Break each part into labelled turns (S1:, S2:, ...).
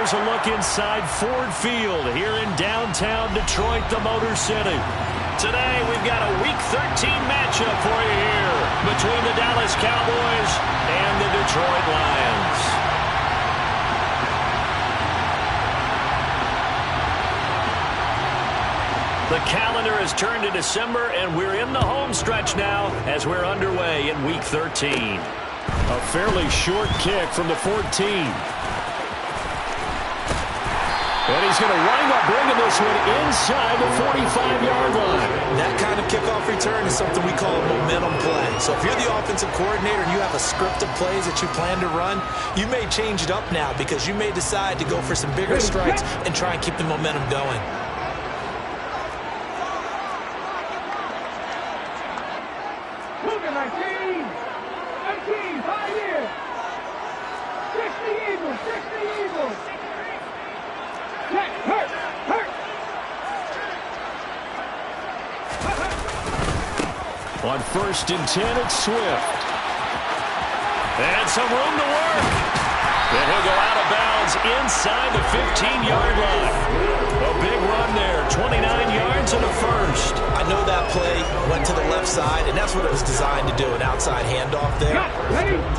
S1: here's a look inside Ford Field here in downtown Detroit, the Motor City. Today, we've got a Week 13 matchup for you here between the Dallas Cowboys and the Detroit Lions. The calendar has turned to December, and we're in the home stretch now as we're underway in Week 13. A fairly short kick from the 14. And he's going to wind up bringing this one inside the 45-yard line.
S2: That kind of kickoff return is something we call a momentum play. So if you're the offensive coordinator and you have a script of plays that you plan to run, you may change it up now because you may decide to go for some bigger strikes and try and keep the momentum going.
S1: On 1st and 10, it's Swift. And some room to work. And he'll go out of bounds inside the 15-yard line. A big run there, 29 yards and a first.
S2: I know that play went to the left side, and that's what it was designed to do, an outside handoff there.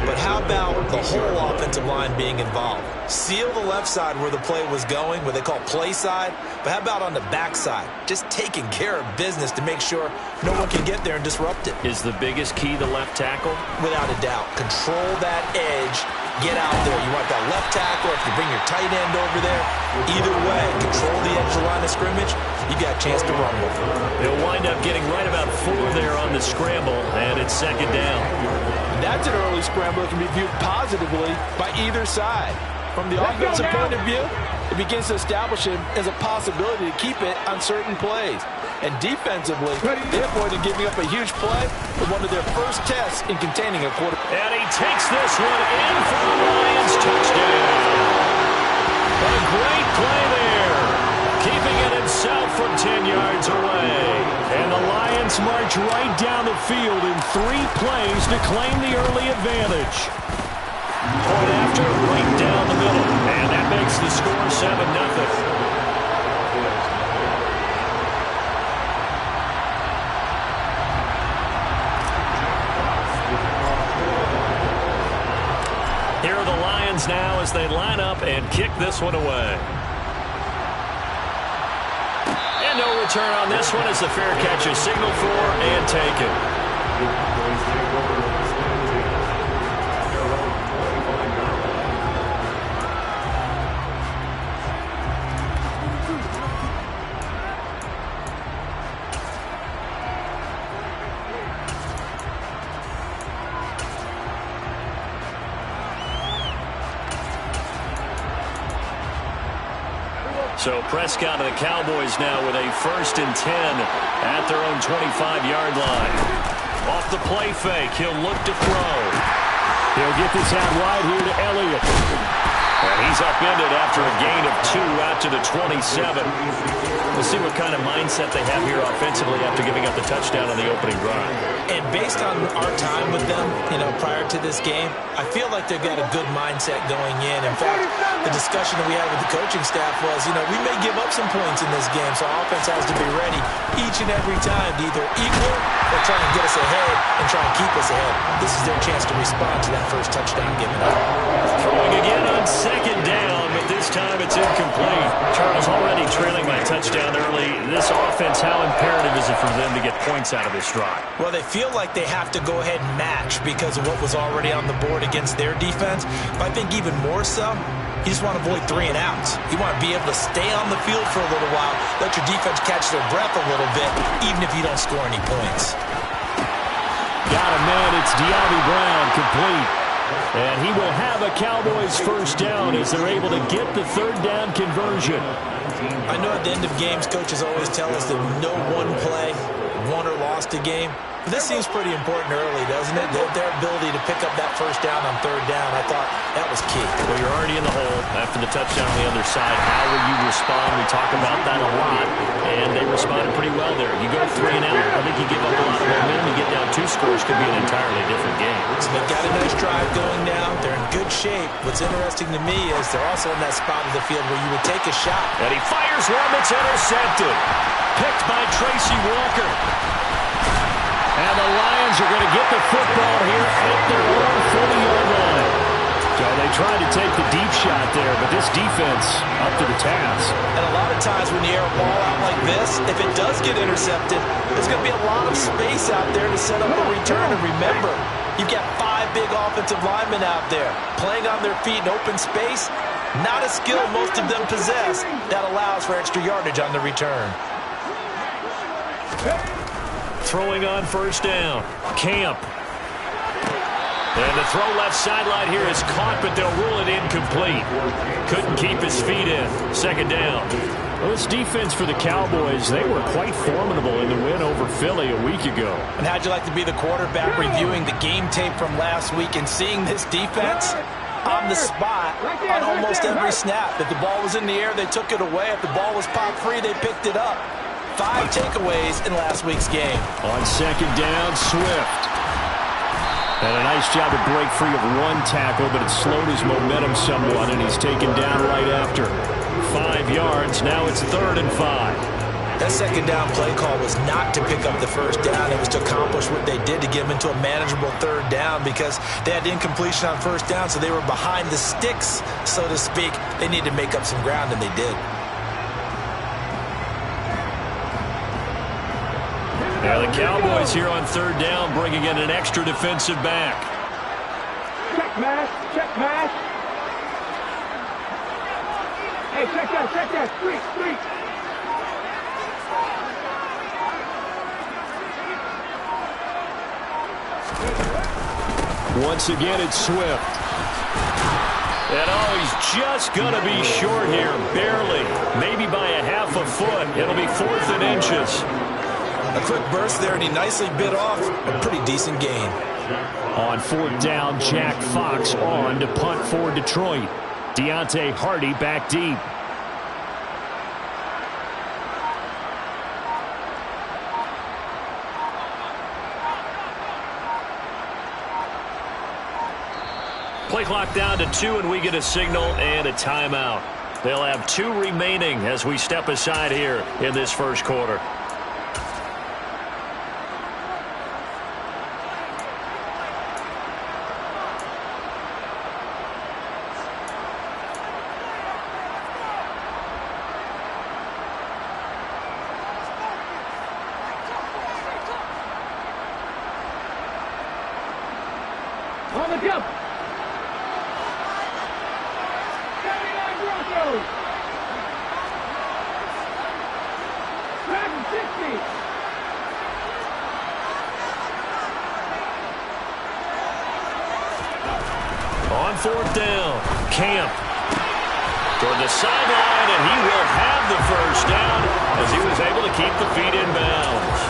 S2: But how about the whole offensive line being involved? Seal the left side where the play was going, what they call play side. But how about on the back side? Just taking care of business to make sure no one can get there and disrupt it.
S1: Is the biggest key the left tackle?
S2: Without a doubt. Control that edge. Get out there. You want that left tackle, if you bring your tight end over there. Either way, control the edge of the line of scrimmage. You got a chance to rumble.
S1: They'll wind up getting right about 4 there on the scramble, and it's 2nd down.
S3: That's an early scramble that can be viewed positively by either side. From the offensive point of view, it begins to establish him as a possibility to keep it on certain plays. And defensively, they avoided giving up a huge play with one of their first tests in containing a quarterback.
S1: And he takes this one in for the Lions touchdown. A great play there, keeping it himself from 10 yards away. And the Lions march right down the field in 3 plays to claim the early advantage. Point after, right down the middle. And that makes the score 7-0. Here are the Lions now as they line up and kick this one away. And no return on this one as the fair catch is signaled for and taken. So Prescott and the Cowboys now with a 1st and 10 at their own 25-yard line. Off the play fake, he'll look to throw. He'll get this out wide here to Elliott. And he's upended after a gain of 2 out to the 27. We'll see what kind of mindset they have here offensively after giving up the touchdown on the opening drive.
S2: And based on our time with them, prior to this game, I feel like they've got a good mindset going in. In fact, the discussion that we had with the coaching staff was, we may give up some points in this game, so our offense has to be ready each and every time to either equal or try and get us ahead and try and keep us ahead. This is their chance to respond to that first touchdown given up.
S1: Throwing again on 2nd down, but this time it's incomplete. Charles already trailing by touchdown early. This offense, how imperative is it for them to get points out of this drive?
S2: Well, they feel like they have to go ahead and match because of what was already on the board against their defense. But I think even more so, you just want to avoid 3 and outs. You want to be able to stay on the field for a little while, let your defense catch their breath a little bit, even if you don't score any points.
S1: Got a man, it's De'Ami Brown, complete. And he will have a Cowboys 1st down as they're able to get the 3rd down conversion.
S2: I know at the end of games, coaches always tell us that no one play won or lost a game. This seems pretty important early, doesn't it? Their ability to pick up that first down on third down, I thought that was key.
S1: Well, you're already in the hole after the touchdown on the other side. How will you respond? We talk about that a lot, and they responded pretty well there. You go 3 and out, I think you give up a lot of momentum. You get down 2 scores, could be an entirely different game.
S2: So they've got a nice drive going now. They're in good shape. What's interesting to me is they're also in that spot of the field where you would take a shot.
S1: And he fires one that's intercepted. Picked by Tracy Walker. And the Lions are going to get the football here at their own 40-yard line. So they tried to take the deep shot there, but this defense up to the task.
S2: And a lot of times when you air a ball out like this, if it does get intercepted, there's going to be a lot of space out there to set up a return. And remember, you've got 5 big offensive linemen out there playing on their feet in open space. Not a skill most of them possess that allows for extra yardage on the return.
S1: Throwing on first down. Camp. And the throw left sideline here is caught, but they'll rule it incomplete. Couldn't keep his feet in. Second down. Well, this defense for the Cowboys, they were quite formidable in the win over Philly a week ago.
S2: And how'd you like to be the quarterback reviewing the game tape from last week and seeing this defense on the spot on almost every snap? If the ball was in the air, they took it away. If the ball was popped free, they picked it up. 5 takeaways in last week's game.
S1: On second down, Swift. And a nice job to break free of 1 tackle, but it slowed his momentum somewhat, and he's taken down right after. 5 yards, now it's 3rd and 5.
S2: That second down play call was not to pick up the first down. It was to accomplish what they did to get them into a manageable 3rd down because they had incompletion on first down, so they were behind the sticks, so to speak. They needed to make up some ground, and they did.
S1: Now the Cowboys here on 3rd down, bringing in an extra defensive back.
S4: Check mash, check mash. Hey, check that, street.
S1: Once again, it's Swift. And he's just going to be short here, barely. Maybe by a half a foot. It'll be 4th and inches.
S2: A quick burst there, and he nicely bit off a pretty decent gain.
S1: On 4th down, Jack Fox on to punt for Detroit. Deontay Hardy back deep. Play clock down to 2, and we get a signal and a timeout. They'll have 2 remaining as we step aside here in this first quarter.
S4: On the jump.
S1: On 4th down, Camp toward the sideline, and he will have the first down as he was able to keep the feet in bounds.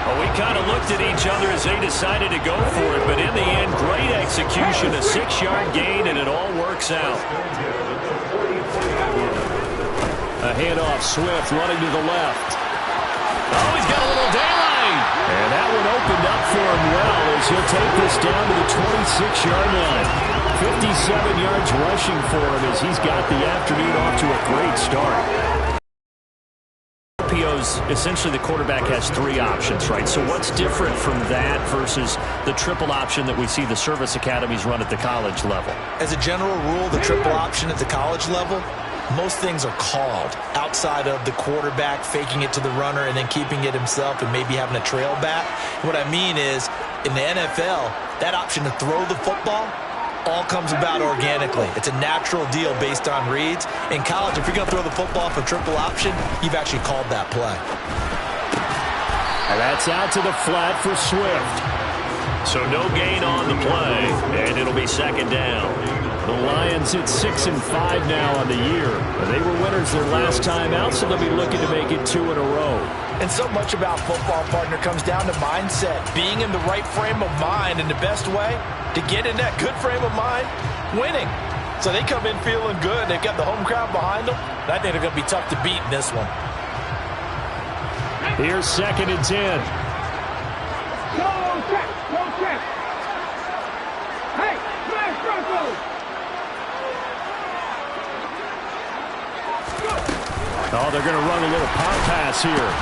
S1: Well, we kind of looked at each other as they decided to go for it, but in the end, great execution, a 6-yard gain, and it all works out. A handoff, Swift running to the left. Oh, he's got a little daylight. And that one opened up for him well as he'll take this down to the 26-yard line. 57 yards rushing for him as he's got the afternoon off to a great start. RPOs, essentially the quarterback has 3 options, right? So what's different from that versus the triple option that we see the service academies run at the college level?
S2: As a general rule, the triple option at the college level, most things are called outside of the quarterback faking it to the runner and then keeping it himself and maybe having a trail back. What I mean is, in the NFL, that option to throw the football all comes about organically. It's a natural deal based on reads. In college, if you're going to throw the football for triple option, you've actually called that play.
S1: And that's out to the flat for Swift. So no gain on the play, and it'll be 2nd down. The Lions at 6-5 now on the year. They were winners their last time out, so they'll be looking to make it 2 in a row.
S2: And so much about football, partner, comes down to mindset. Being in the right frame of mind, and the best way to get in that good frame of mind, winning. So they come in feeling good. They've got the home crowd behind them. And I think they're going to be tough to beat in this one.
S1: Here's 2nd and 10.
S4: Go check. Go check. Hey, smash Broncos.
S1: Oh, they're going to run a little pop pass here.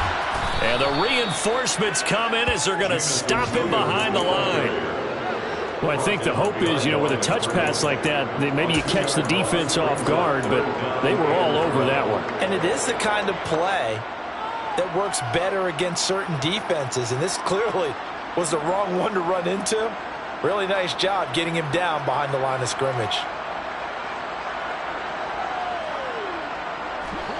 S1: And the reinforcements come in as they're going to stop him behind the line. Well, I think the hope is, with a touch pass like that, maybe you catch the defense off guard, but they were all over that one.
S2: And it is the kind of play that works better against certain defenses, and this clearly was the wrong one to run into. Really nice job getting him down behind the line of scrimmage.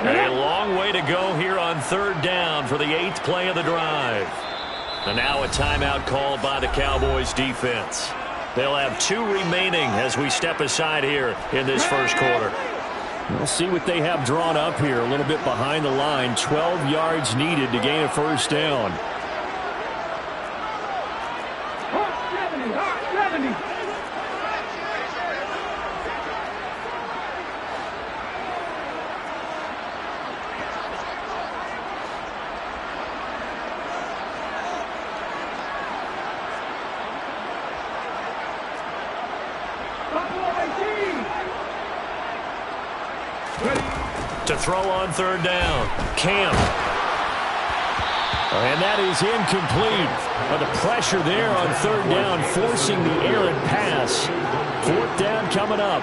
S1: A long way to go here on 3rd down for the 8th play of the drive. And now a timeout called by the Cowboys defense. They'll have 2 remaining as we step aside here in this first quarter. We'll see what they have drawn up here. A little bit behind the line. 12 yards needed to gain a first down.
S4: Hot 70. Hot 70.
S1: To throw on 3rd down. Cam. And that is incomplete. The pressure there on 3rd down, forcing the errant pass. 4th down coming up.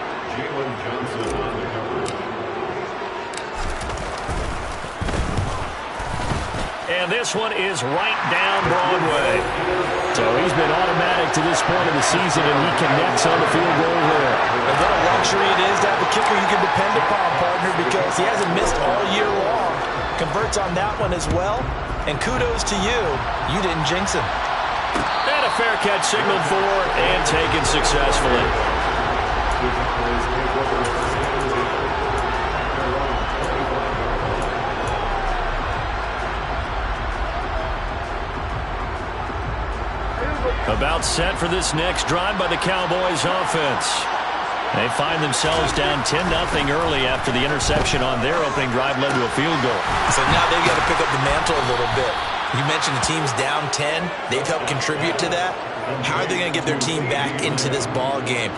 S1: And this one is right down Broadway. So he's been automatic to this point of the season, and he connects on the field goal there.
S2: And what a luxury it is to have a kicker you can depend upon, partner, because he hasn't missed all year long. Converts on that one as well. And kudos to you. You didn't jinx him.
S1: And a fair catch signaled for and taken successfully. About set for this next drive by the Cowboys offense. They find themselves down 10-0 early after the interception on their opening drive led to a field goal.
S2: So now they've got to pick up the mantle a little bit. You mentioned the team's down 10. They've helped contribute to that. How are they going to get their team back into this ball game?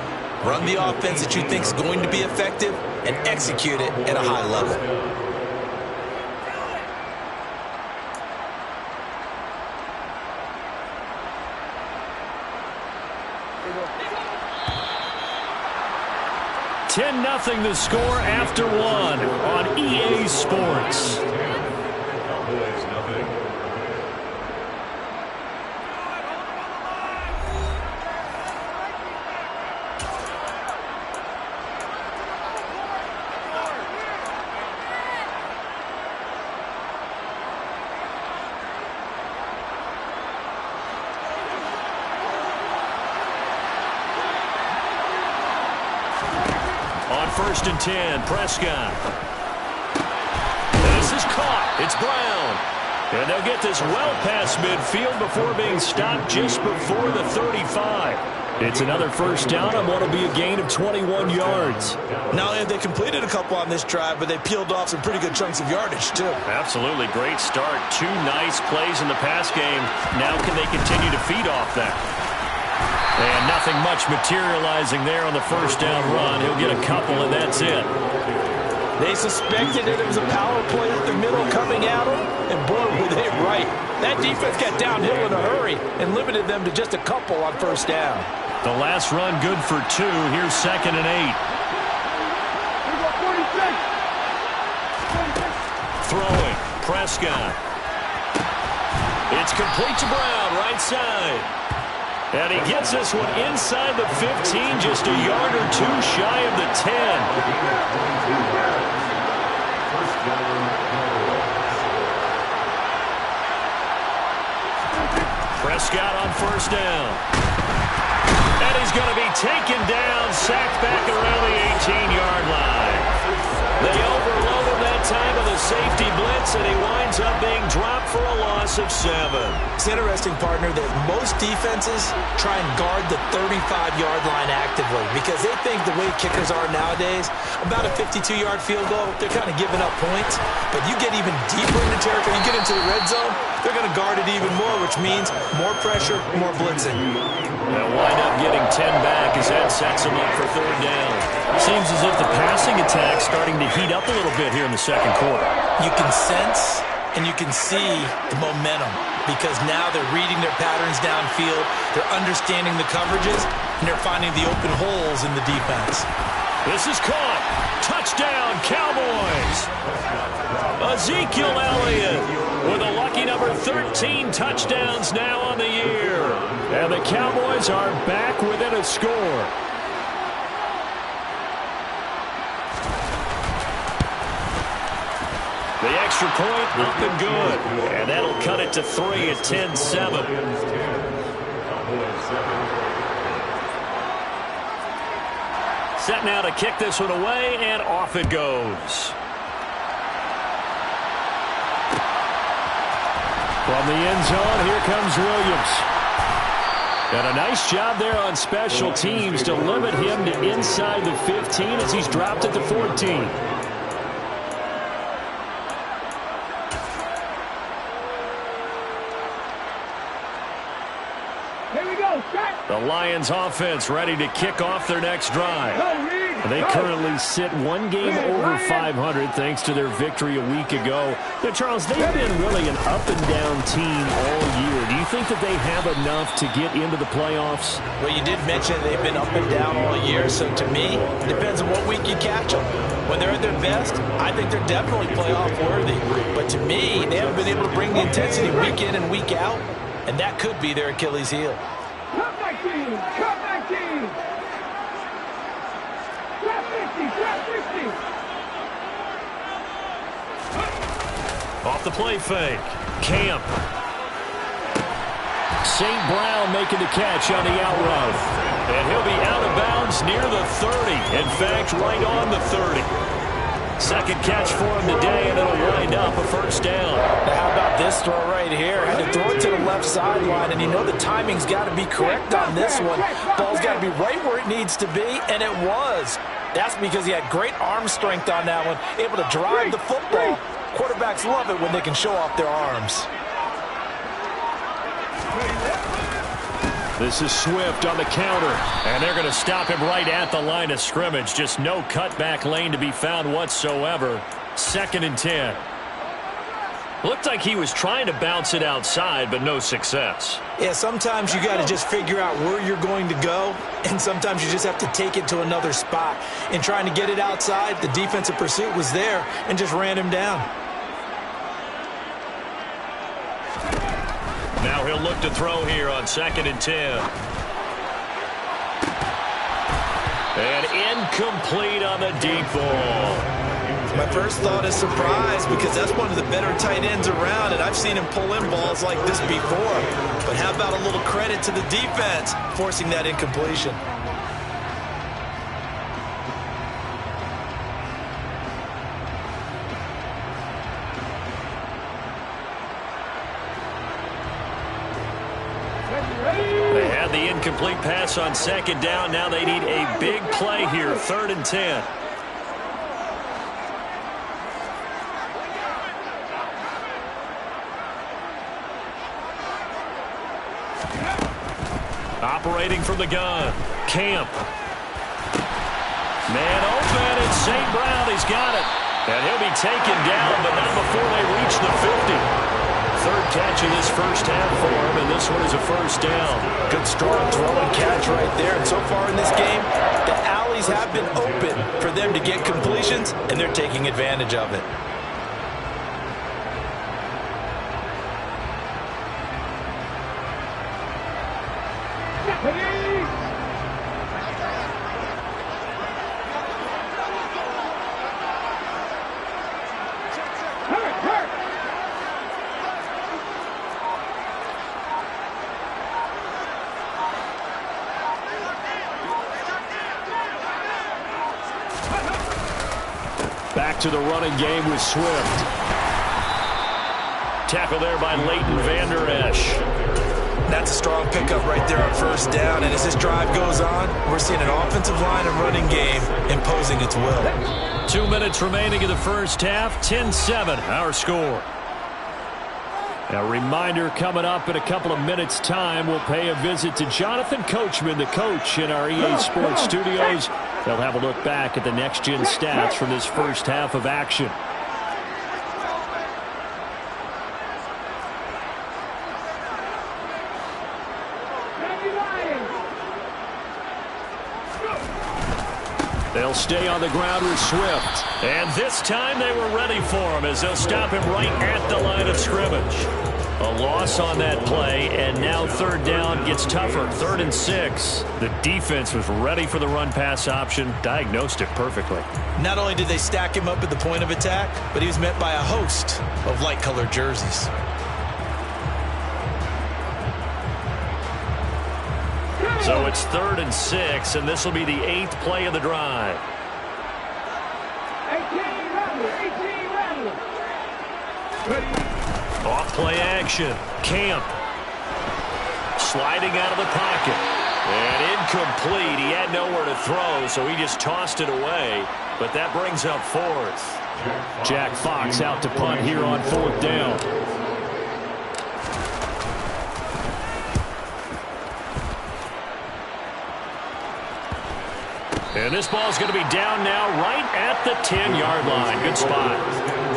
S2: Run the offense that you think is going to be effective and execute it at a high level.
S1: Nothing the score after 1 on EA Sports. On 1st and 10, Prescott. This is caught. It's Brown. And they'll get this well past midfield before being stopped just before the 35. It's another first down on what will be a gain of 21 yards.
S2: Not only have they completed a couple on this drive, but they peeled off some pretty good chunks of yardage, too.
S1: Absolutely. Great start. 2 nice plays in the pass game. Now can they continue to feed off that? And nothing much materializing there on the first down run. He'll get a couple, and that's it.
S2: They suspected that it was a power play at the middle coming at them, and boy, were they right. That defense got downhill in a hurry and limited them to just a couple on first down.
S1: The last run good for 2. Here's 2nd and 8. Throwing. Prescott. It's complete to Brown, right side. And he gets this one inside the 15, just a yard or 2 shy of the 10. Prescott on first down. And he's going to be taken down, sacked back around the 18-yard line. They overload him that time with a safety blitz, and he winds up being dropped for a loss of 7.
S2: It's interesting, partner, that most defenses try and guard the 35-yard line actively because they think the way kickers are nowadays, about a 52-yard field goal, they're kind of giving up points. But you get even deeper into territory, you get into the red zone, they're going to guard it even more, which means more pressure, more blitzing.
S1: They'll wind up getting 10 back as that sets them up for 3rd down.
S5: Seems as if the passing attack's starting to heat up a little bit here in the second quarter.
S2: You can sense and you can see the momentum because now they're reading their patterns downfield, they're understanding the coverages, and they're finding the open holes in the defense.
S1: This is caught. Touchdown, Cowboys. Ezekiel Elliott with a lucky number 13 touchdowns now on the year. And the Cowboys are back within a score. The extra point up and good. And that'll cut it to 3 at 10-7. Set now to kick this one away, and off it goes. From the end zone, here comes Williams. And a nice job there on special teams to limit him to inside the 15 as he's dropped at the 14. The Lions offense ready to kick off their next drive. They currently sit one game over 500 thanks to their victory a week ago. Now, Charles, they've been really an up-and-down team all year. Do you think that they have enough to get into the playoffs?
S2: Well, you did mention they've been up and down all year, so to me, it depends on what week you catch them. When they're at their best, I think they're definitely playoff worthy. But to me, they haven't been able to bring the intensity week in and week out, and that could be their Achilles heel.
S4: Cut back team! Cut back team! Trap 50! Trap 50!
S1: Off the play fake. Camp. St. Brown making the catch on the out route. And he'll be out of bounds near the 30. In fact, right on the 30. Second catch for him today, and it'll wind up a 1st down.
S2: Now, how about this throw right here? Had to throw it to the left sideline, and you know the timing's got to be correct on this one. Ball's got to be right where it needs to be, and it was. That's because he had great arm strength on that one, able to drive the football. Quarterbacks love it when they can show off their arms.
S1: This is Swift on the counter, and they're going to stop him right at the line of scrimmage. Just no cutback lane to be found whatsoever. 2nd and 10. Looked like he was trying to bounce it outside, but no success.
S2: Yeah, sometimes you got to just figure out where you're going to go, and sometimes you just have to take it to another spot. In trying to get it outside, the defensive pursuit was there and just ran him down.
S1: Now he'll look to throw here on 2nd and 10. And incomplete on the deep ball.
S2: My first thought is surprise because that's one of the better tight ends around, and I've seen him pull in balls like this before. But how about a little credit to the defense forcing that incompletion?
S1: They had the incomplete pass on 2nd down. Now they need a big play here, 3rd and 10. Operating from the gun. Camp. Man open, it's St. Brown. He's got it. And he'll be taken down, but not before they reach the 50. 3rd catch of this first half for him, and this one is a 1st down.
S2: Good strong throw and catch right there. And so far in this game, the alleys have been open for them to get completions, and they're taking advantage of it.
S1: back to the running game with Swift. Tackle there by Leighton Vander Esch.
S2: That's a strong pickup right there on first down. And as this drive goes on, we're seeing an offensive line and running game imposing its will.
S1: 2 minutes remaining in the first half. 10-7, our score. A reminder coming up in a couple of minutes' time. We'll pay a visit to Jonathan Coachman, the coach in our EA Sports studios. They'll have a look back at the next-gen stats from this first half of action. They'll stay on the ground with Swift. And this time they were ready for him as they'll stop him right at the line of scrimmage. A loss on that play, and now third down gets tougher. 3rd and 6. The defense was ready for the run-pass option, diagnosed it perfectly.
S2: Not only did they stack him up at the point of attack, but he was met by a host of light-colored jerseys.
S1: So it's 3rd and 6, and this will be the 8th play of the drive.
S4: 18
S1: Off play action. Camp. Sliding out of the pocket. And incomplete. He had nowhere to throw, so he just tossed it away. But that brings up 4th. Jack Fox out to punt here on 4th down. And this ball's going to be down now right at the 10-yard line. Good spot.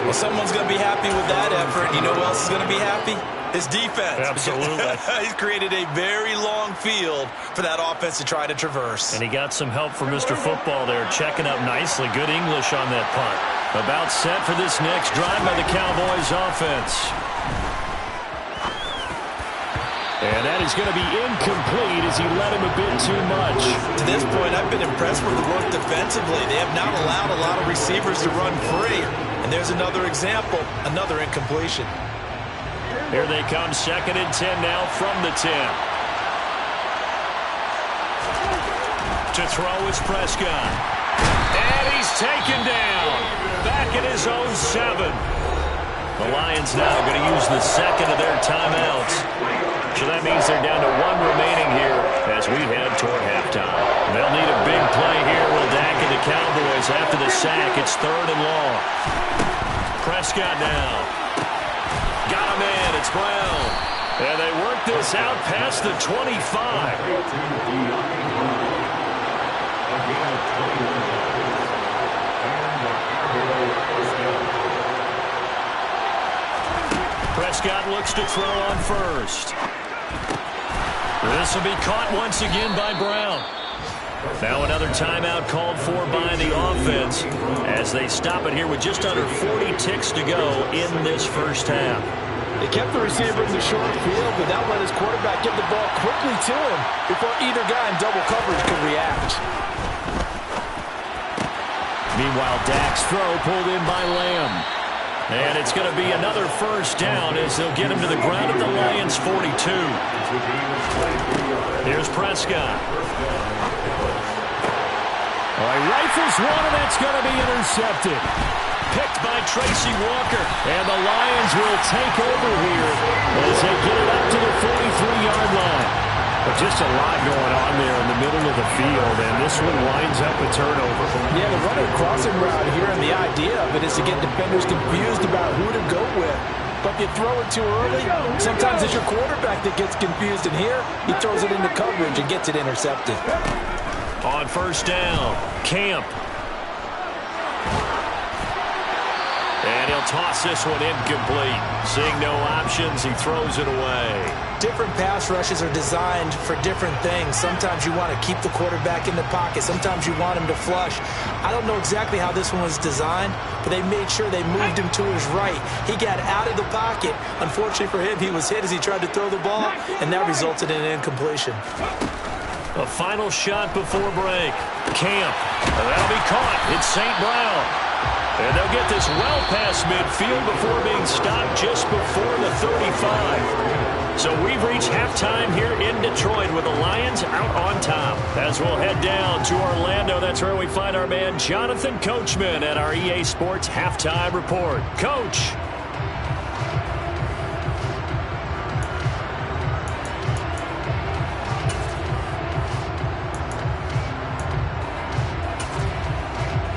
S2: Well, someone's going to be happy with that effort. You know who else is going to be happy? His defense.
S1: Absolutely.
S2: He's created a very long field for that offense to try to traverse.
S1: And he got some help from Mr. Football there, checking up nicely. Good English on that punt. About set for this next drive by the Cowboys offense. And that is going to be incomplete as he led him a bit too much.
S2: To this point, I've been impressed with the work defensively. They have not allowed a lot of receivers to run free. And there's another example, another incompletion.
S1: Here they come, 2nd and 10 now from the 10. To throw is Prescott. And he's taken down. Back at his own 7. The Lions now going to use the 2nd of their timeouts. So that means they're down to 1 remaining here as we head toward halftime. They'll need a big play here. Will Dak and the Cowboys after the sack. It's 3rd and long. Prescott now. Got him in. It's Brown. And they work this out past the 25. Prescott looks to throw on first. This will be caught once again by Brown. Now another timeout called for by the offense as they stop it here with just under 40 ticks to go in this first half.
S3: They kept the receiver in the short field without letting his quarterback get the ball quickly to him before either guy in double coverage could react.
S1: Meanwhile, Dak's throw pulled in by Lamb. And it's going to be another first down as they'll get him to the ground at the Lions' 42. Here's Prescott. He rifles one, and that's going to be intercepted. Picked by Tracy Walker. And the Lions will take over here as they get it up to the 43-yard line. But just a lot going on there in the middle of the field, and this one winds up a turnover.
S3: Yeah, the running crossing route here, and the idea of it is to get defenders confused about who to go with. But if you throw it too early, sometimes it's your quarterback that gets confused, and here he throws it into coverage and gets it intercepted.
S1: On first down, Camp. And he'll toss this one incomplete. Seeing no options, he throws it away.
S2: Different pass rushes are designed for different things. Sometimes you want to keep the quarterback in the pocket. Sometimes you want him to flush. I don't know exactly how this one was designed, but they made sure they moved him to his right. He got out of the pocket. Unfortunately for him, he was hit as he tried to throw the ball, and that resulted in an incompletion.
S1: A final shot before break. Camp. That'll be caught. It's St. Brown. And they'll get this well past midfield before being stopped just before the 35. So we've reached halftime here in Detroit with the Lions out on top. As we'll head down to Orlando, that's where we find our man Jonathan Coachman at our EA Sports Halftime Report. Coach.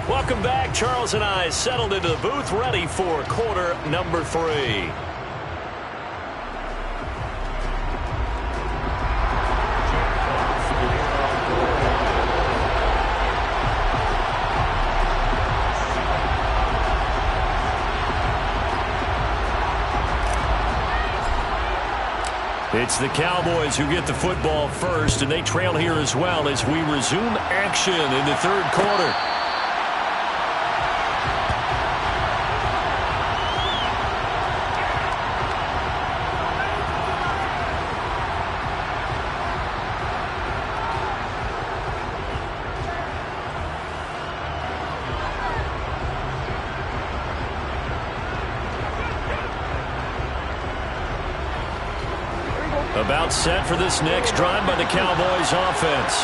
S1: Welcome back. Charles and I settled into the booth, ready for quarter number 3. It's the Cowboys who get the football first, and they trail here as well as we resume action in the third quarter. About set for this next drive by the Cowboys offense.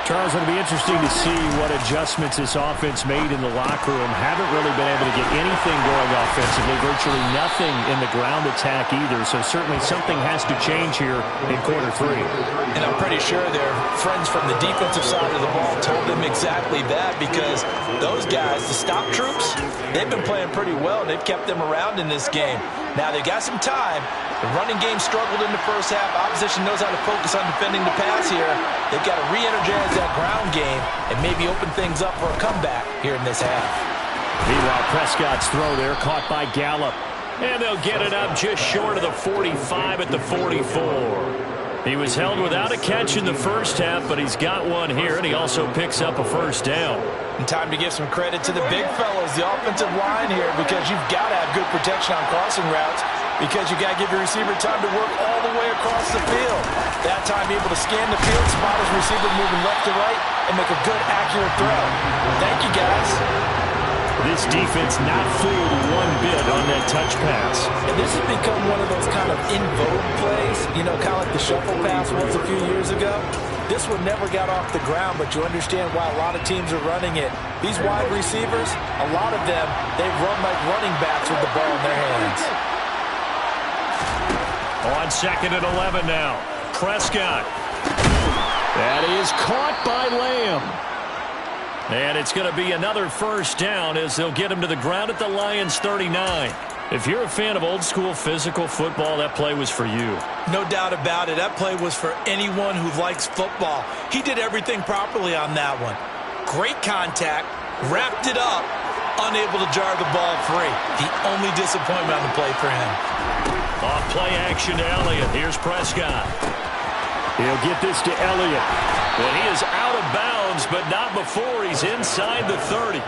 S5: Charles, it'll be interesting to see what adjustments this offense made in the locker room. Haven't really been able to get anything going offensively, virtually nothing in the ground attack either. So certainly something has to change here in quarter 3.
S2: And I'm pretty sure their friends from the defensive side of the ball told them exactly that, because those guys, the stop troops, they've been playing pretty well, and they've kept them around in this game. Now they've got some time. The running game struggled in the first half. Opposition knows how to focus on defending the pass here. They've got to re-energize that ground game and maybe open things up for a comeback here in this half.
S5: Meanwhile, Prescott's throw there caught by Gallup.
S1: And they'll get it up just short of the 45 at the 44. He was held without a catch in the first half, but he's got one here, and he also picks up a first down.
S2: And time to give some credit to the big fellas, the offensive line here, because you've got to have good protection on crossing routes, because you got to give your receiver time to work all the way across the field. That time, be able to scan the field, spot his receiver moving left to right, and make a good, accurate throw. Thank you, guys.
S5: This defense not fooled one bit on that touch pass.
S2: And this has become one of those kind of in vogue plays, you know, kind of like the shuffle pass was a few years ago. This one never got off the ground, but you understand why a lot of teams are running it. These wide receivers, a lot of them, they run like running backs with the ball in their hands.
S1: On 2nd and 11 now. Prescott. That is caught by Lamb. And it's going to be another first down as they'll get him to the ground at the Lions 39. If you're a fan of old-school physical football, that play was for you.
S2: No doubt about it. That play was for anyone who likes football. He did everything properly on that one. Great contact, wrapped it up, unable to jar the ball free. The only disappointment on the play for him.
S1: Off play action to Elliott. Here's Prescott.
S5: He'll get this to Elliott.
S1: And he is out of bounds, but not before he's inside the 30.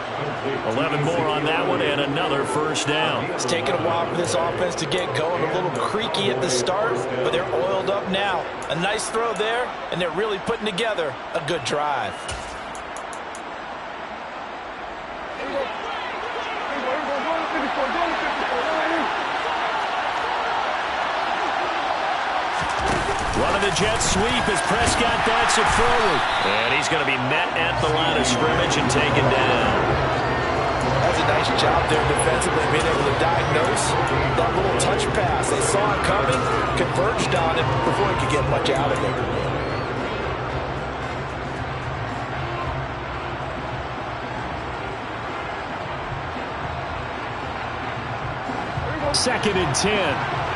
S1: 11 more on that one and another first down.
S2: It's taken a while for this offense to get going. A little creaky at the start, but they're oiled up now. A nice throw there, and they're really putting together a good drive.
S1: Running the jet sweep as Prescott bats it forward. And he's going to be met at the line of scrimmage and taken down.
S2: That's a nice job there defensively, being able to diagnose that little touch pass. They saw it coming, converged on it before he could get much out of it.
S5: Second and 10.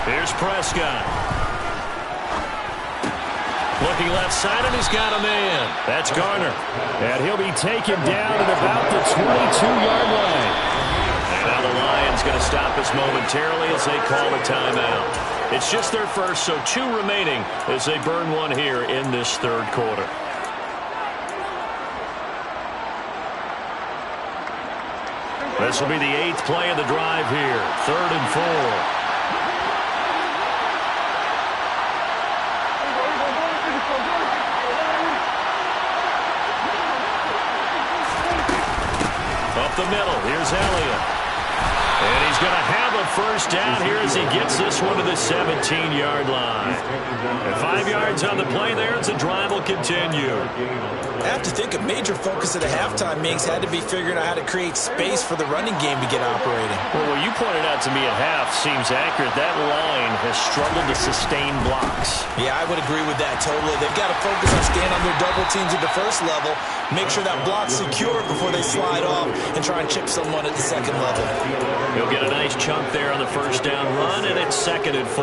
S1: Here's Prescott. Looking left side, and he's got a man. That's Garner.
S5: And he'll be taken down at about the 22-yard line.
S1: And now the Lions going to stop us momentarily as they call a timeout. It's just their first, so 2 remaining as they burn one here in this third quarter. This will be the 8th play of the drive here. 3rd and 4. Up the middle, here's Elliott. And he's going to have a first down here as he gets this one to the 17-yard line. And 5 yards on the play there as the drive will continue.
S2: I have to think a major focus of the halftime meetings had to be figuring out how to create space for the running game to get operating.
S5: Well, what you pointed out to me at half seems accurate. That line has struggled to sustain blocks.
S2: Yeah, I would agree with that totally. They've got to focus on staying on their double teams at the first level, make sure that block's secure before they slide off and try and chip someone at the second level.
S1: He'll get a nice chunk there on the first down run, and it's 2nd and 4.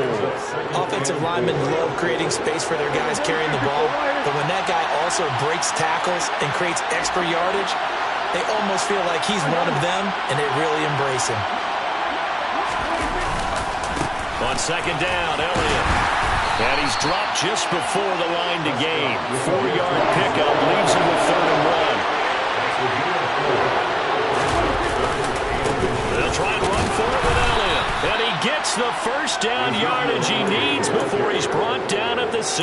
S2: Offensive linemen love creating space for their guys carrying the ball, but when that guy also breaks tackles and creates extra yardage, they almost feel like he's one of them, and they really embrace him.
S1: On 2nd down, Elliott. And he's dropped just before the line to gain. 4-yard pickup leaves him with 3rd and 1. They'll try and run for it with Elliott. And he gets the first down yardage he needs before he's brought down at the 6.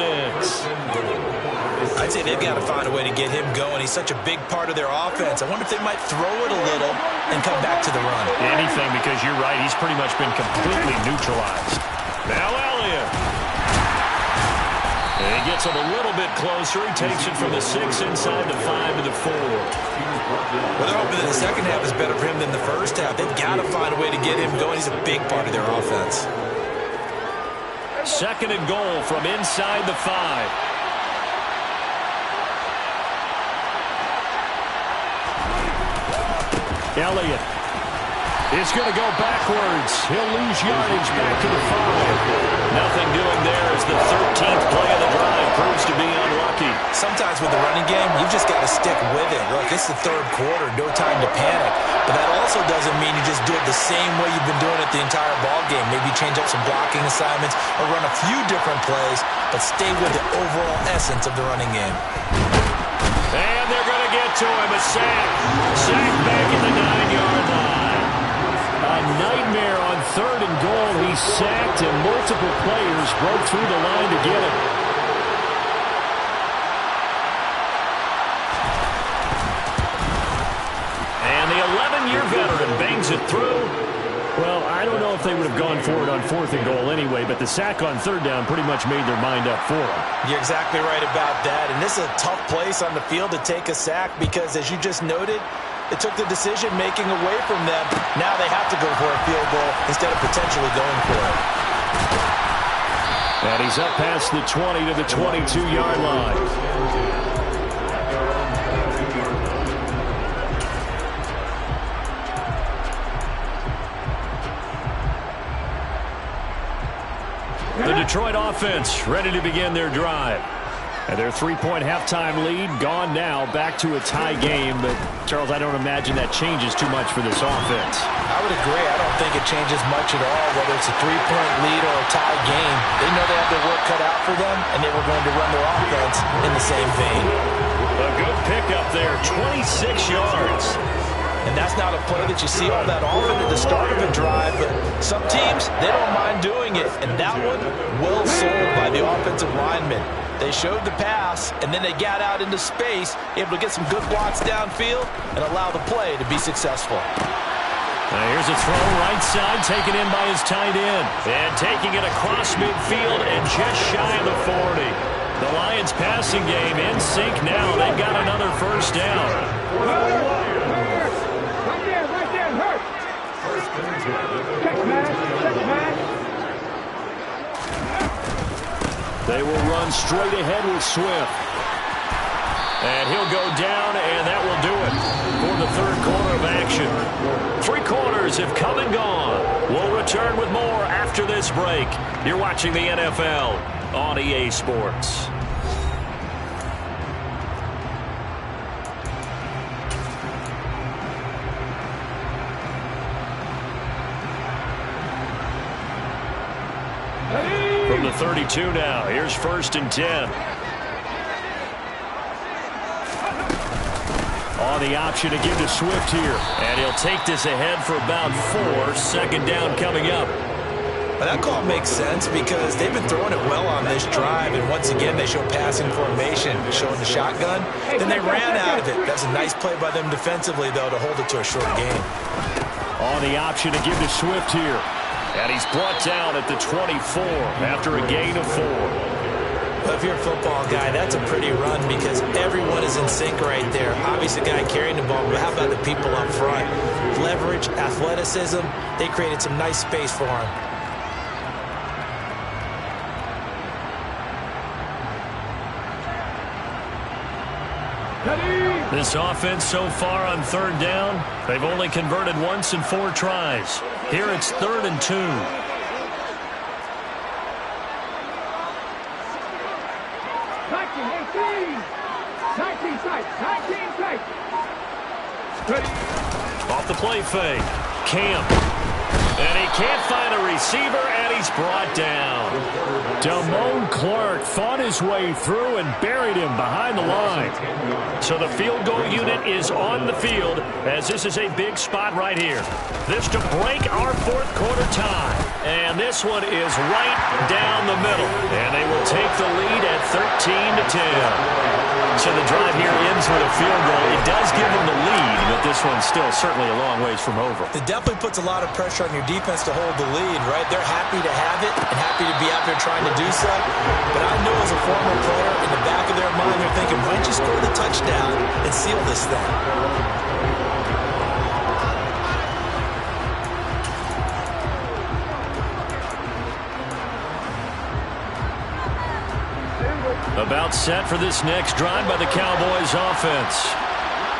S2: I'd say they've got to find a way to get him going. He's such a big part of their offense. I wonder if they might throw it a little and come back to the run.
S5: Anything, because you're right. He's pretty much been completely neutralized.
S1: Now Elliott. And he gets him a little bit closer. He takes it from the 6 inside the 5 to the 4.
S2: Well, they're hoping that the second half is better for him than the first half. They've got to find a way to get him going. He's a big part of their offense.
S1: 2nd and goal from inside the 5.
S5: Elliott is going to go backwards. He'll lose yardage back to the 5.
S1: Nothing doing there as the 13th play of the drive proves to be unlucky.
S2: Sometimes with the running game, you've just got to stick with it. Look, it's the 3rd quarter, no time to panic. But that also doesn't mean you just do it the same way you've been doing it the entire ball game. Maybe change up some blocking assignments or run a few different plays, but stay with the overall essence of the running game.
S1: And they're going to get to him. A sack. Sack back at the 9-yard line.
S5: A nightmare on 3rd and goal. He's sacked, and multiple players broke through the line to get him.
S1: And the 11-year veteran bangs it through.
S5: Well, I don't know if they would have gone for it on 4th and goal anyway, but the sack on 3rd down pretty much made their mind up for him.
S2: You're exactly right about that, and this is a tough place on the field to take a sack because, as you just noted, it took the decision-making away from them. Now they have to go for a field goal instead of potentially going for it.
S5: And he's up past the 20 to the 22-yard line.
S1: The Detroit offense ready to begin their drive.
S5: And their 3-point halftime lead gone now, back to a tie game. But, Charles, I don't imagine that changes too much for this offense.
S2: I would agree. I don't think it changes much at all, whether it's a 3-point lead or a tie game. They know they have their work cut out for them, and they were going to run their offense in the same vein.
S1: A good pickup there, 26 yards.
S2: And that's not a play that you see all that often at the start of a drive, but some teams, they don't mind doing it. And that one, well sold by the offensive linemen. They showed the pass, and then they got out into space, able to get some good blocks downfield and allow the play to be successful.
S1: Now here's a throw right side, taken in by his tight end. And taking it across midfield and just shy of the 40. The Lions passing game in sync now. They've got another first down. They will run straight ahead with Swift. And he'll go down, and that will do it for the 3rd quarter of action. 3 quarters have come and gone. We'll return with more after this break. You're watching the NFL on EA Sports. From the 32 now, here's 1st and 10. On the option to give to Swift here. And he'll take this ahead for about 4. 2nd down coming up.
S2: But that call makes sense because they've been throwing it well on this drive. And once again, they show passing formation, showing the shotgun. Then they ran out of it. That's a nice play by them defensively, though, to hold it to a short game.
S5: On the option to give to Swift here. And he's brought down at the 24 after a gain of 4.
S2: Well, if you're a football guy, that's a pretty run because everyone is in sync right there. Obviously, the guy carrying the ball, but how about the people up front? Leverage, athleticism, they created some nice space for him.
S5: This offense so far on 3rd down, they've only converted once in 4 tries. Here it's 3rd and 2. Off the play fake. Camp. And he can't find a receiver, and he's brought down. Damone Clark fought his way through and buried him behind the line. So the field goal unit is on the field as this is a big spot right here. This to break our 4th quarter tie. And this one is right down the middle. And they will take the lead at 13-10. So the drive here ends with a field goal. It does give them the lead, but this one's still certainly a long ways from over.
S2: It definitely puts a lot of pressure on your defense to hold the lead, right? They're happy to have it and happy to be out there trying to do so. But I know as a former player, in the back of their mind, they're thinking, why don't you score the touchdown and seal this thing?
S5: About set for this next drive by the Cowboys offense.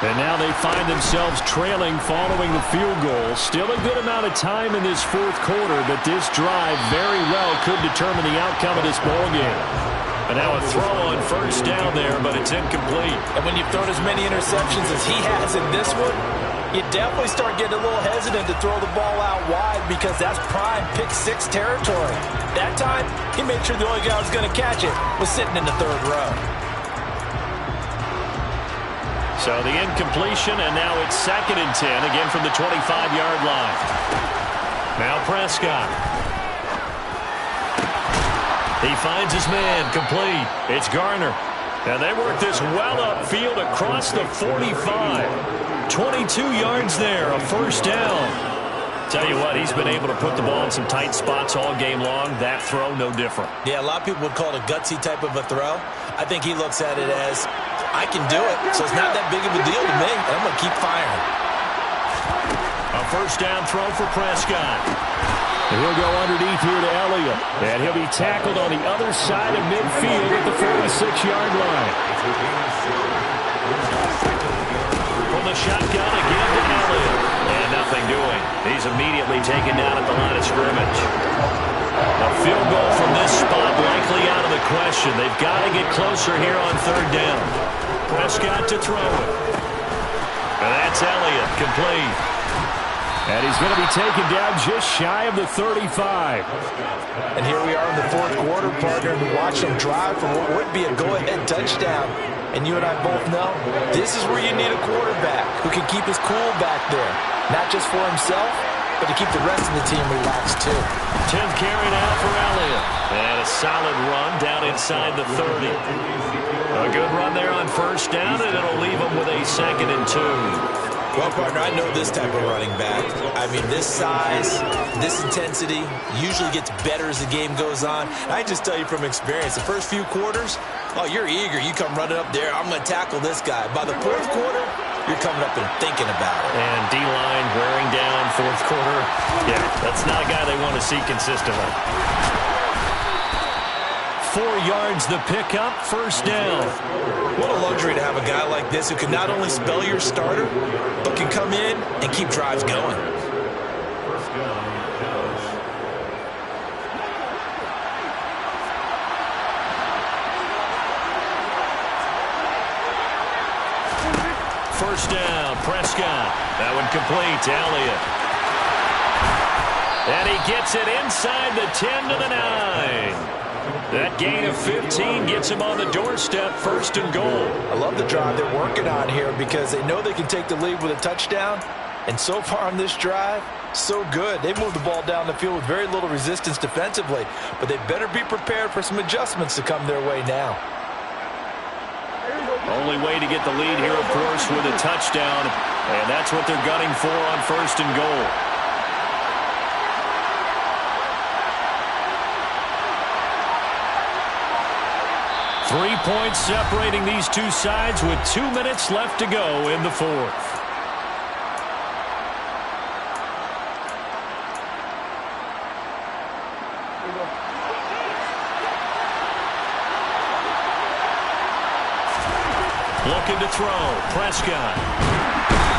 S5: And now they find themselves trailing following the field goal. Still a good amount of time in this 4th quarter, but this drive very well could determine the outcome of this ballgame. And now a throw on 1st down there, but it's incomplete.
S2: And when you've thrown as many interceptions as he has in this one, you definitely start getting a little hesitant to throw the ball out wide because that's prime pick 6 territory. That time, he made sure the only guy who was going to catch it was sitting in the 3rd row.
S5: So the incompletion, and now it's 2nd and 10, again from the 25-yard line. Now Prescott. He finds his man, complete. It's Garner. And they work this well upfield across the 45. 22 yards there, a 1st down. Tell you what, he's been able to put the ball in some tight spots all game long. That throw, no different.
S2: Yeah, a lot of people would call it a gutsy type of a throw. I think he looks at it as, I can do it, so it's not that big of a deal to me, and I'm going to keep firing.
S5: A 1st down throw for Prescott. And he'll go underneath here to Elliott. And he'll be tackled on the other side of midfield at the 46-yard line. From the shotgun again to Elliott. And nothing doing. He's immediately taken down at the line of scrimmage. A field goal from this spot likely out of the question. They've got to get closer here on 3rd down. Prescott to throw it. And that's Elliott, complete. And he's going to be taken down just shy of the 35.
S2: And here we are in the 4th quarter, partner, and watch them drive for what would be a go-ahead touchdown. And you and I both know this is where you need a quarterback who can keep his cool back there. Not just for himself, but to keep the rest of the team relaxed too.
S5: 10th carry now for Elliott. And a solid run down inside the 30. A good run there on 1st down, and it'll leave him with a 2nd and 2.
S2: Well, partner, I know this type of running back. I mean, this size, this intensity usually gets better as the game goes on. I just tell you from experience, the first few quarters, oh, you're eager. You come running up there, I'm going to tackle this guy. By the 4th quarter, you're coming up and thinking about it.
S5: And D-line wearing down 4th quarter. Yeah, that's not a guy they want to see consistently. 4 yards the pickup, 1st down.
S2: What a luxury to have a guy like this who can not only spell your starter, but can come in and keep drives going.
S5: First down, Prescott. That one complete to Elliott. And he gets it inside the 10 to the 9. That gain of 15 gets him on the doorstep, 1st and goal.
S2: I love the drive they're working on here because they know they can take the lead with a touchdown. And so far on this drive, so good. They've moved the ball down the field with very little resistance defensively. But they better be prepared for some adjustments to come their way now.
S5: Only way to get the lead here, of course, with a touchdown. And that's what they're gunning for on 1st and goal. Three points separating these two sides with 2 minutes left to go in the fourth. Looking to throw. Prescott.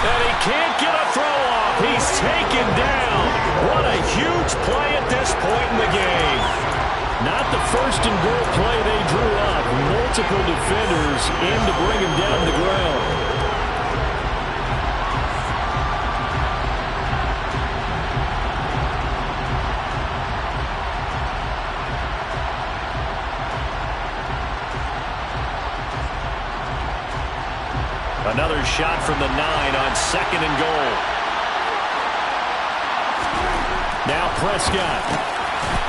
S5: And he can't get a throw off. He's taken down. What a huge play at this point in the game. Not the 1st and goal play they drew up. Multiple defenders in to bring him down to the ground. Another shot from the 9 on 2nd and goal. Now Prescott.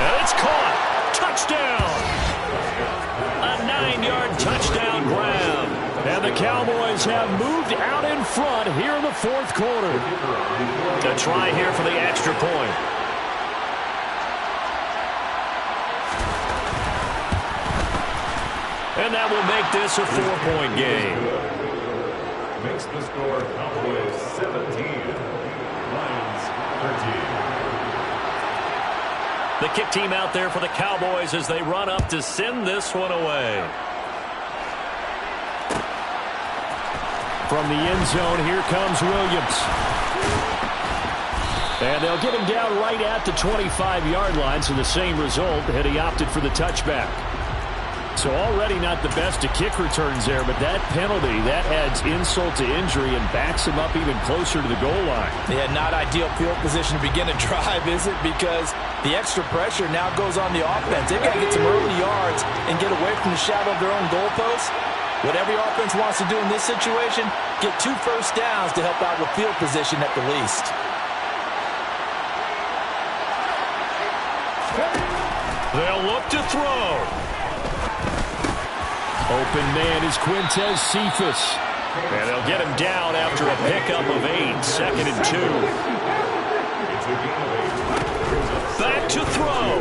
S5: And it's caught. Touchdown. A 9-yard touchdown grab. And the Cowboys have moved out in front here in the fourth quarter. A try here for the extra point. And that will make this a 4-point game.
S6: Makes the score Cowboys 17, Lions 13.
S5: The kick team out there for the Cowboys as they run up to send this one away. From the end zone, here comes Williams. And they'll get him down right at the 25-yard line, so the same result had he opted for the touchback. So already not the best of kick returns there, but that penalty, that adds insult to injury and backs him up even closer to the goal line.
S2: Yeah, not ideal field position to begin a drive, is it? Because the extra pressure now goes on the offense. They've got to get some early yards and get away from the shadow of their own goalposts. What every offense wants to do in this situation, get 2 first downs to help out with field position at the least.
S5: They'll look to throw. Open man is Quintez Cephas. And they'll get him down after a pickup of 8, 2nd and 2. Back to throw.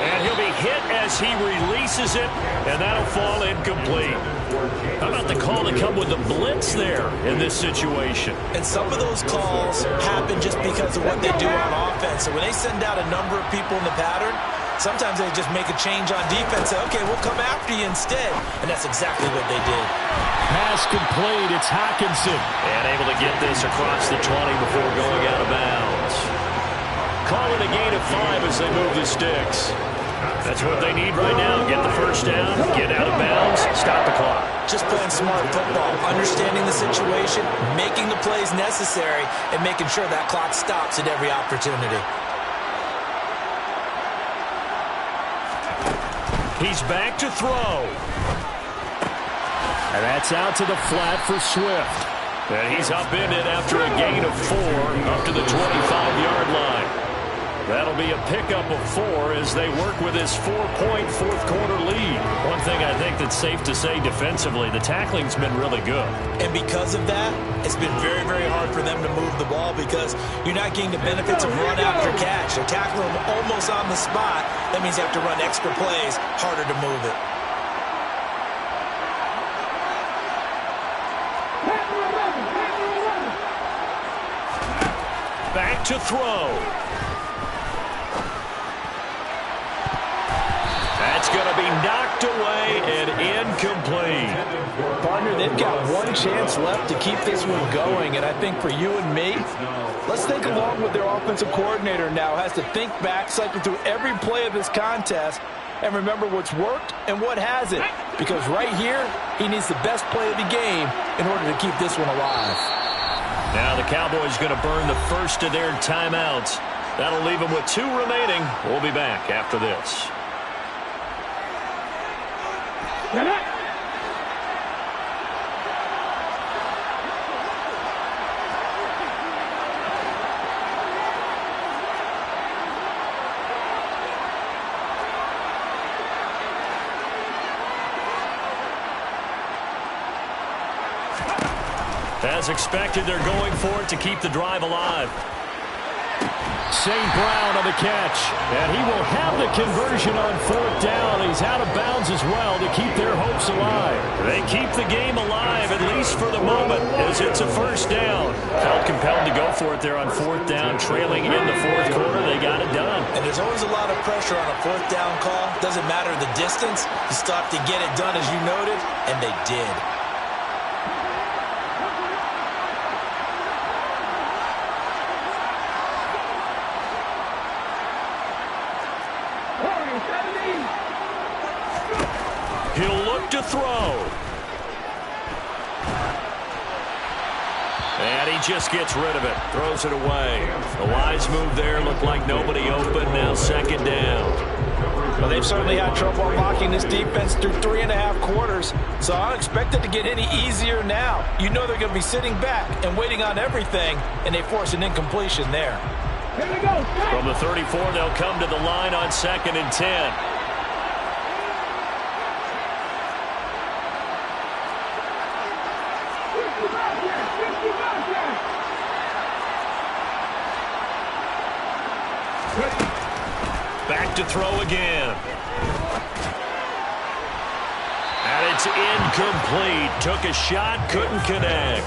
S5: And he'll be hit as he releases it, and that'll fall incomplete. How about the call to come with the blitz there in this situation?
S2: And some of those calls happen just because of what they do on offense. So when they send out a number of people in the pattern, sometimes they just make a change on defense. Say, okay, we'll come after you instead. And that's exactly what they did.
S5: Pass complete. It's Hockenson. And able to get this across the 20 before going out of bounds. Call it a gain of 5 as they move the sticks. That's what they need right now. Get the first down, get out of bounds, stop the clock.
S2: Just playing smart football, understanding the situation, making the plays necessary, and making sure that clock stops at every opportunity.
S5: He's back to throw. And that's out to the flat for Swift. And he's upended after a gain of 4 up to the 25-yard line. That'll be a pickup of 4 as they work with this 4-point fourth-quarter lead. One thing I think that's safe to say defensively, the tackling's been really good.
S2: And because of that, it's been very, very hard for them to move the ball because you're not getting the benefits of run after catch. They're tackling them almost on the spot. That means you have to run extra plays, harder to move it.
S5: Back to throw. That's going to be knocked away and incomplete.
S3: Partner, they've got one chance left to keep this one going, and I think for you and me, let's think along with their offensive coordinator now. Has to think back, cycle through every play of this contest, and remember what's worked and what hasn't. Because right here, he needs the best play of the game in order to keep this one alive.
S5: Now the Cowboys going to burn the first of their timeouts. That'll leave them with 2 remaining. We'll be back after this.
S1: As expected, they're going for it to keep the drive alive.
S5: St. Brown on the catch, and he will have the conversion on 4th down. He's out of bounds as well to keep their hopes alive.
S1: They keep the game alive, at least for the moment, as it's a 1st down. Felt compelled to go for it there on 4th down, trailing in the 4th quarter. They got it done.
S2: And there's always a lot of pressure on a 4th down call. Doesn't matter the distance. You still have to get it done, as you noted, and they did.
S1: He'll look to throw. And he just gets rid of it. Throws it away. A wise move there. Looked like nobody open. Now 2nd down.
S3: Well, they've certainly had trouble unlocking this defense through 3.5 quarters. So I don't expect it to get any easier now. You know they're going to be sitting back and waiting on everything, and they force an incompletion there.
S4: Here we go.
S1: From the 34, they'll come to the line on 2nd and 10. Back to throw again. And it's incomplete. Took a shot, couldn't connect.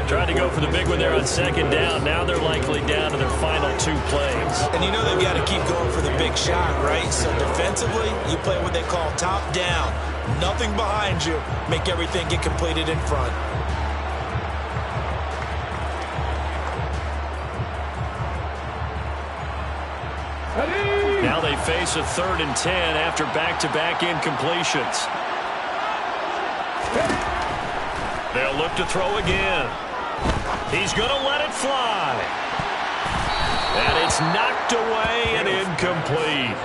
S1: Tried to go for the big one there on 2nd down. Now they're likely down to their final 2 plays.
S2: And you know they've got to keep going for the big shot, right? So defensively, you play what they call top down. Nothing behind you. Make everything get completed in front.
S1: Now they face a 3rd and 10 after back-to-back incompletions. They'll look to throw again. He's going to let it fly. And it's knocked away and incomplete.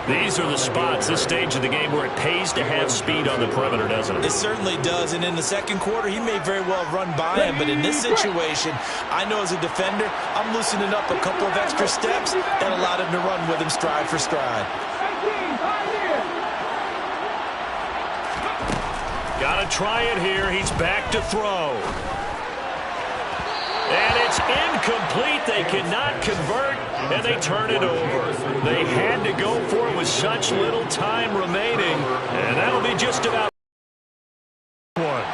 S1: These are the spots, this stage of the game, where it pays to have speed on the perimeter, doesn't it?
S2: It certainly does. And in the 2nd quarter, he may very well run by him. But in this situation, I know as a defender, I'm loosening up a couple of extra steps that allowed him to run with him stride for stride.
S1: Got to try it here. He's back to throw. And it's incomplete. They cannot convert, and they turn it over. They had to go for it with such little time remaining, and that'll be just about one.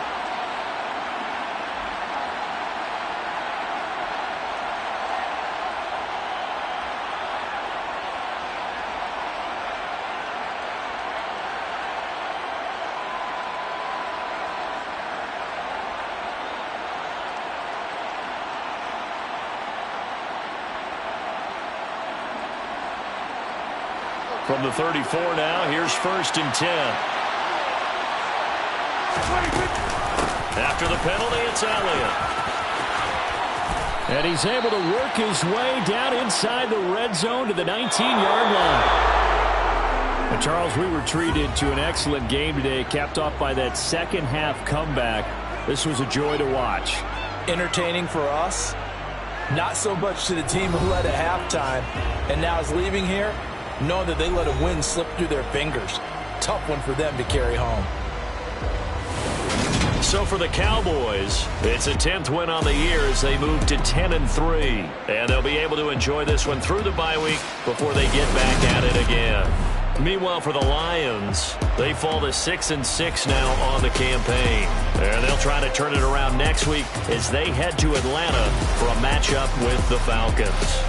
S1: From the 34 now, here's 1st and 10. After the penalty, it's Elliott.
S5: And he's able to work his way down inside the red zone to the 19-yard line. And Charles, we were treated to an excellent game today, capped off by that 2nd half comeback. This was a joy to watch.
S3: Entertaining for us, not so much to the team who led at halftime and now is leaving here, knowing that they let a win slip through their fingers. Tough one for them to carry home.
S1: So for the Cowboys, it's a 10th win on the year as they move to 10-3. And they'll be able to enjoy this one through the bye week before they get back at it again. Meanwhile, for the Lions, they fall to 6-6 now on the campaign. And they'll try to turn it around next week as they head to Atlanta for a matchup with the Falcons.